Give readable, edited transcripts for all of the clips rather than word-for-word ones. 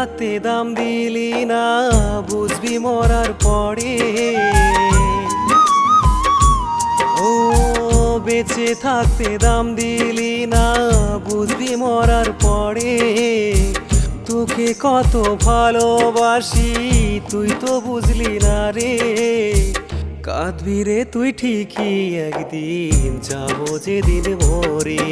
থাকতে দাম দিলি না, বুঝবি মরার পরে। ও বেঁচে থাকতে দাম দিলি না, বুঝবি মরার পরে। তোকে কত ভালোবাসি তুই তো বুঝলি না রে। কাঁদবি রে তুই ঠিকই একদিন, যাবো যেদিন মরে।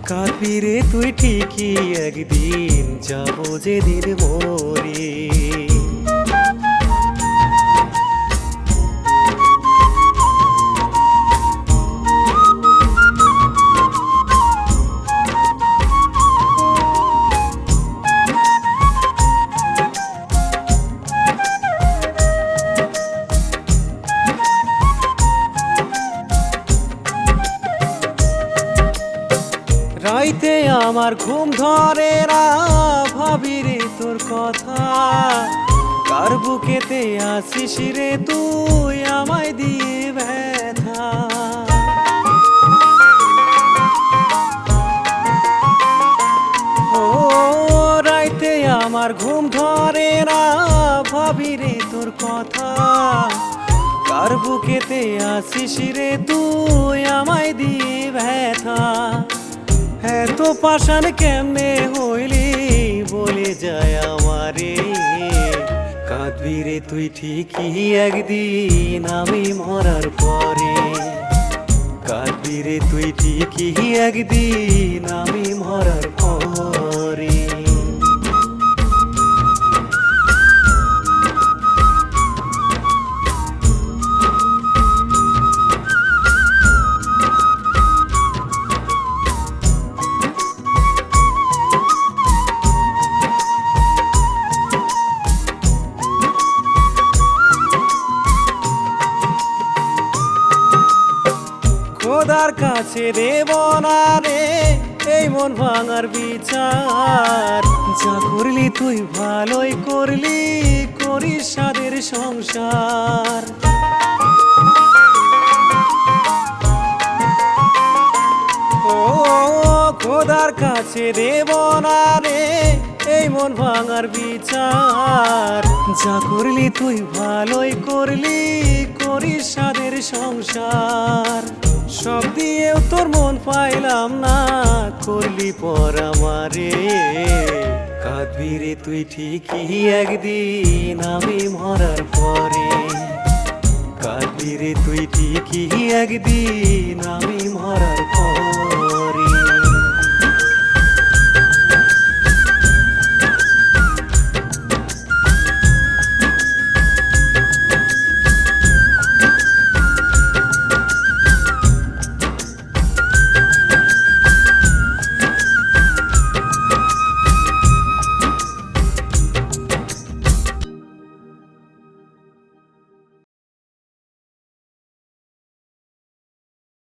কাঁদবি রে তুই ঠিকই একদিন, যাবো যেদিন মরে। রাইতে আমার ঘুম ধরে না, ভাবি রে তোর কথা। কার বুকেতে আসিস রে তুই, আমায় দিয়ে ব্যথা। ও রাইতে আমার ঘুম ধরে না, ভাবি রে তোর কথা। কার বুকেতে আসিস রে তুই, আমায় দিয়ে ব্যথা। এত পাষাণ কেমনে হইলি বলে যায় আমারে। কাঁদবি রে তুই ঠিকই একদিন, আমি মরার পরে। কাঁদবি রে তুই ঠিকই একদিন, আমি মরার পরে। খোদার কাছে দেব না রে এই মন ভাঙার বিচার। যা করলি তুই ভালোই করলি, করিস সাদের সংসার। ও খোদার কাছে দেব না রে এই মন ভাঙার বিচার। যা করলি তুই ভালোই করলি, করিস সাদের সংসার। সব দিয়েও তোর মন পাইলাম না, করলি পর আমারে। কাঁদবি রে তুই ঠিকই একদিন, আমি মরার পরে। কাঁদবি রে তুই ঠিকই একদিন, আমি মরার পরে।